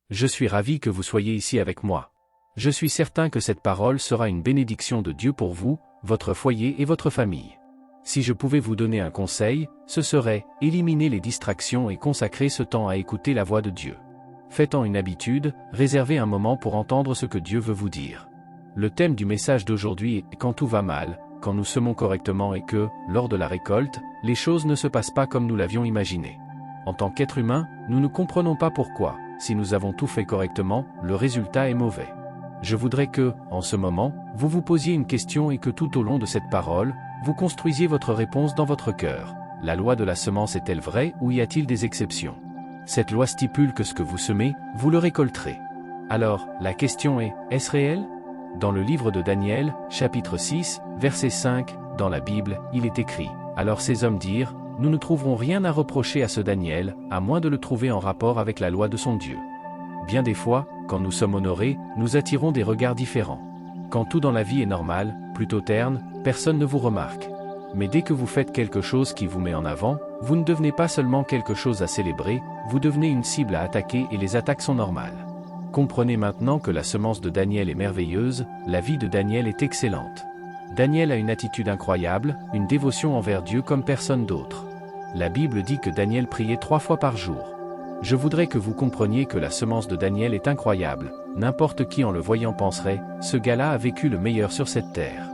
Je suis ravi que vous soyez ici avec moi. Je suis certain que cette parole sera une bénédiction de Dieu pour vous, votre foyer et votre famille. Si je pouvais vous donner un conseil, ce serait « éliminer les distractions et consacrer ce temps à écouter la voix de Dieu ». Faites-en une habitude, réservez un moment pour entendre ce que Dieu veut vous dire. Le thème du message d'aujourd'hui est « Quand tout va mal », quand nous semons correctement et que, lors de la récolte, les choses ne se passent pas comme nous l'avions imaginé. En tant qu'être humain, nous ne comprenons pas pourquoi, si nous avons tout fait correctement, le résultat est mauvais. Je voudrais que, en ce moment, vous vous posiez une question et que tout au long de cette parole, vous construisiez votre réponse dans votre cœur. La loi de la semence est-elle vraie ou y a-t-il des exceptions? Cette loi stipule que ce que vous semez, vous le récolterez. Alors, la question est, est-ce réel? Dans le livre de Daniel, chapitre 6, verset 5, dans la Bible, il est écrit « Alors ces hommes dirent, nous ne trouverons rien à reprocher à ce Daniel, à moins de le trouver en rapport avec la loi de son Dieu. » Bien des fois, quand nous sommes honorés, nous attirons des regards différents. Quand tout dans la vie est normal, plutôt terne, personne ne vous remarque. Mais dès que vous faites quelque chose qui vous met en avant, vous ne devenez pas seulement quelque chose à célébrer, vous devenez une cible à attaquer et les attaques sont normales. Comprenez maintenant que la semence de Daniel est merveilleuse, la vie de Daniel est excellente. Daniel a une attitude incroyable, une dévotion envers Dieu comme personne d'autre. La Bible dit que Daniel priait 3 fois par jour. Je voudrais que vous compreniez que la semence de Daniel est incroyable, n'importe qui en le voyant penserait, ce gars-là a vécu le meilleur sur cette terre.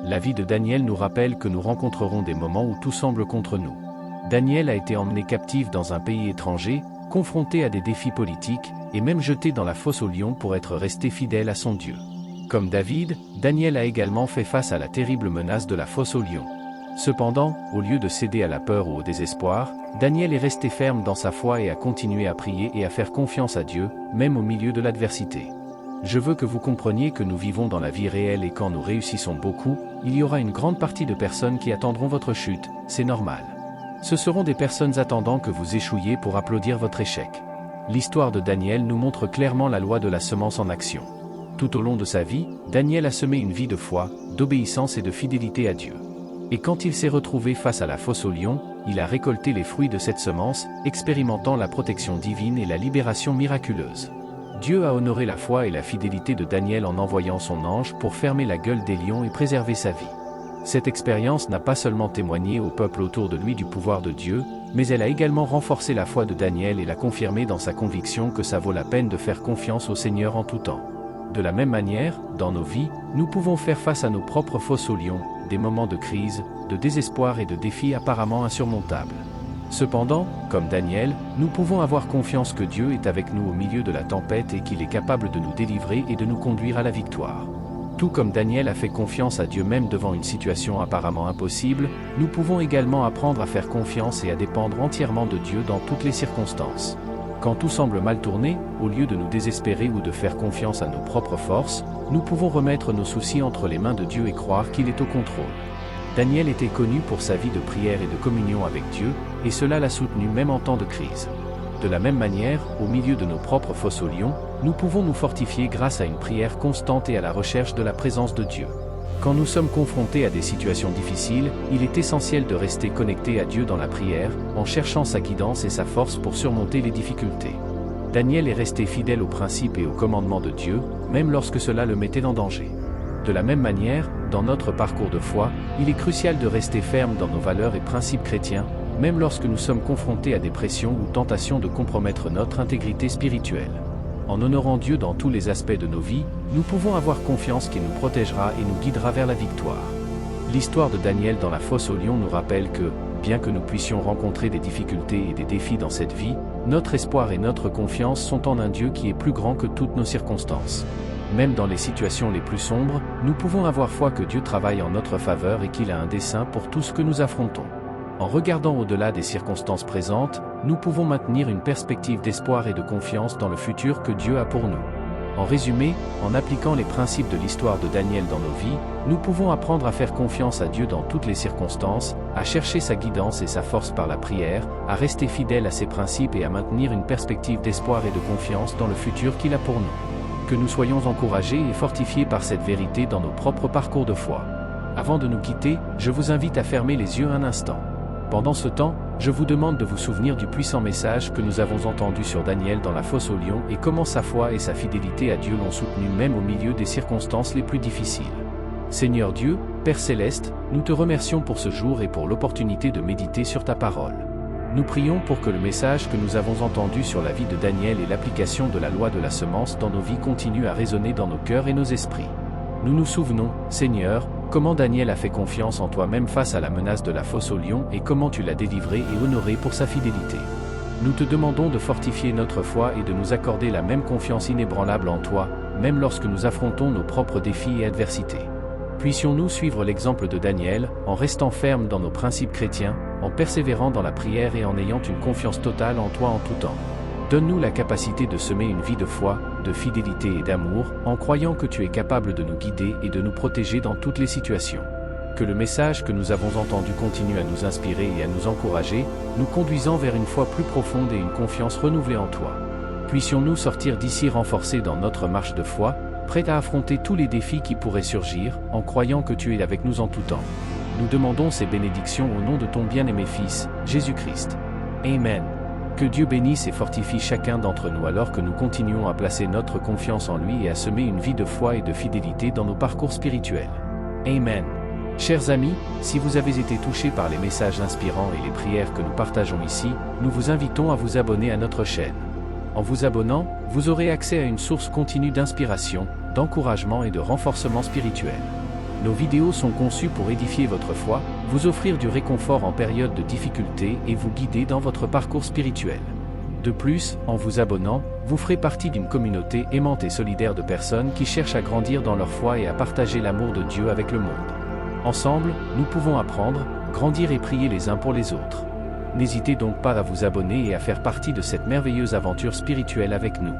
La vie de Daniel nous rappelle que nous rencontrerons des moments où tout semble contre nous. Daniel a été emmené captif dans un pays étranger, confronté à des défis politiques, et même jeté dans la fosse aux lions pour être resté fidèle à son Dieu. Comme David, Daniel a également fait face à la terrible menace de la fosse aux lions. Cependant, au lieu de céder à la peur ou au désespoir, Daniel est resté ferme dans sa foi et a continué à prier et à faire confiance à Dieu, même au milieu de l'adversité. Je veux que vous compreniez que nous vivons dans la vie réelle et quand nous réussissons beaucoup, il y aura une grande partie de personnes qui attendront votre chute, c'est normal. Ce seront des personnes attendant que vous échouiez pour applaudir votre échec. L'histoire de Daniel nous montre clairement la loi de la semence en action. Tout au long de sa vie, Daniel a semé une vie de foi, d'obéissance et de fidélité à Dieu. Et quand il s'est retrouvé face à la fosse aux lions, il a récolté les fruits de cette semence, expérimentant la protection divine et la libération miraculeuse. Dieu a honoré la foi et la fidélité de Daniel en envoyant son ange pour fermer la gueule des lions et préserver sa vie. Cette expérience n'a pas seulement témoigné au peuple autour de lui du pouvoir de Dieu, mais elle a également renforcé la foi de Daniel et l'a confirmé dans sa conviction que ça vaut la peine de faire confiance au Seigneur en tout temps. De la même manière, dans nos vies, nous pouvons faire face à nos propres fosses aux lions, des moments de crise, de désespoir et de défis apparemment insurmontables. Cependant, comme Daniel, nous pouvons avoir confiance que Dieu est avec nous au milieu de la tempête et qu'il est capable de nous délivrer et de nous conduire à la victoire. Tout comme Daniel a fait confiance à Dieu même devant une situation apparemment impossible, nous pouvons également apprendre à faire confiance et à dépendre entièrement de Dieu dans toutes les circonstances. Quand tout semble mal tourner, au lieu de nous désespérer ou de faire confiance à nos propres forces, nous pouvons remettre nos soucis entre les mains de Dieu et croire qu'il est au contrôle. Daniel était connu pour sa vie de prière et de communion avec Dieu, et cela l'a soutenu même en temps de crise. De la même manière, au milieu de nos propres fosses aux lions, nous pouvons nous fortifier grâce à une prière constante et à la recherche de la présence de Dieu. Quand nous sommes confrontés à des situations difficiles, il est essentiel de rester connecté à Dieu dans la prière, en cherchant sa guidance et sa force pour surmonter les difficultés. Daniel est resté fidèle aux principes et aux commandements de Dieu, même lorsque cela le mettait en danger. De la même manière, dans notre parcours de foi, il est crucial de rester ferme dans nos valeurs et principes chrétiens, même lorsque nous sommes confrontés à des pressions ou tentations de compromettre notre intégrité spirituelle. En honorant Dieu dans tous les aspects de nos vies, nous pouvons avoir confiance qu'il nous protégera et nous guidera vers la victoire. L'histoire de Daniel dans la fosse aux lions nous rappelle que, bien que nous puissions rencontrer des difficultés et des défis dans cette vie, notre espoir et notre confiance sont en un Dieu qui est plus grand que toutes nos circonstances. Même dans les situations les plus sombres, nous pouvons avoir foi que Dieu travaille en notre faveur et qu'il a un dessein pour tout ce que nous affrontons. En regardant au-delà des circonstances présentes, nous pouvons maintenir une perspective d'espoir et de confiance dans le futur que Dieu a pour nous. En résumé, en appliquant les principes de l'histoire de Daniel dans nos vies, nous pouvons apprendre à faire confiance à Dieu dans toutes les circonstances, à chercher sa guidance et sa force par la prière, à rester fidèle à ses principes et à maintenir une perspective d'espoir et de confiance dans le futur qu'il a pour nous. Que nous soyons encouragés et fortifiés par cette vérité dans nos propres parcours de foi. Avant de nous quitter, je vous invite à fermer les yeux un instant. Pendant ce temps, Je vous demande de vous souvenir du puissant message que nous avons entendu sur Daniel dans la fosse aux lions et comment sa foi et sa fidélité à Dieu l'ont soutenu même au milieu des circonstances les plus difficiles. Seigneur Dieu, Père Céleste, nous te remercions pour ce jour et pour l'opportunité de méditer sur ta parole. Nous prions pour que le message que nous avons entendu sur la vie de Daniel et l'application de la loi de la semence dans nos vies continue à résonner dans nos cœurs et nos esprits. Nous nous souvenons, Seigneur, comment Daniel a fait confiance en toi même face à la menace de la fosse aux lions et comment tu l'as délivré et honoré pour sa fidélité. Nous te demandons de fortifier notre foi et de nous accorder la même confiance inébranlable en toi, même lorsque nous affrontons nos propres défis et adversités. Puissions-nous suivre l'exemple de Daniel, en restant fermes dans nos principes chrétiens, en persévérant dans la prière et en ayant une confiance totale en toi en tout temps. Donne-nous la capacité de semer une vie de foi, de fidélité et d'amour, en croyant que tu es capable de nous guider et de nous protéger dans toutes les situations. Que le message que nous avons entendu continue à nous inspirer et à nous encourager, nous conduisant vers une foi plus profonde et une confiance renouvelée en toi. Puissions-nous sortir d'ici renforcés dans notre marche de foi, prêts à affronter tous les défis qui pourraient surgir, en croyant que tu es avec nous en tout temps. Nous demandons ces bénédictions au nom de ton bien-aimé Fils, Jésus-Christ. Amen. Que Dieu bénisse et fortifie chacun d'entre nous alors que nous continuons à placer notre confiance en lui et à semer une vie de foi et de fidélité dans nos parcours spirituels. Amen. Chers amis, si vous avez été touchés par les messages inspirants et les prières que nous partageons ici, nous vous invitons à vous abonner à notre chaîne. En vous abonnant, vous aurez accès à une source continue d'inspiration, d'encouragement et de renforcement spirituel. Nos vidéos sont conçues pour édifier votre foi, vous offrir du réconfort en période de difficulté et vous guider dans votre parcours spirituel. De plus, en vous abonnant, vous ferez partie d'une communauté aimante et solidaire de personnes qui cherchent à grandir dans leur foi et à partager l'amour de Dieu avec le monde. Ensemble, nous pouvons apprendre, grandir et prier les uns pour les autres. N'hésitez donc pas à vous abonner et à faire partie de cette merveilleuse aventure spirituelle avec nous.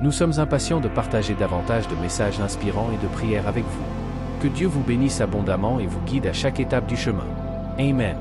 Nous sommes impatients de partager davantage de messages inspirants et de prières avec vous. Que Dieu vous bénisse abondamment et vous guide à chaque étape du chemin. Amen.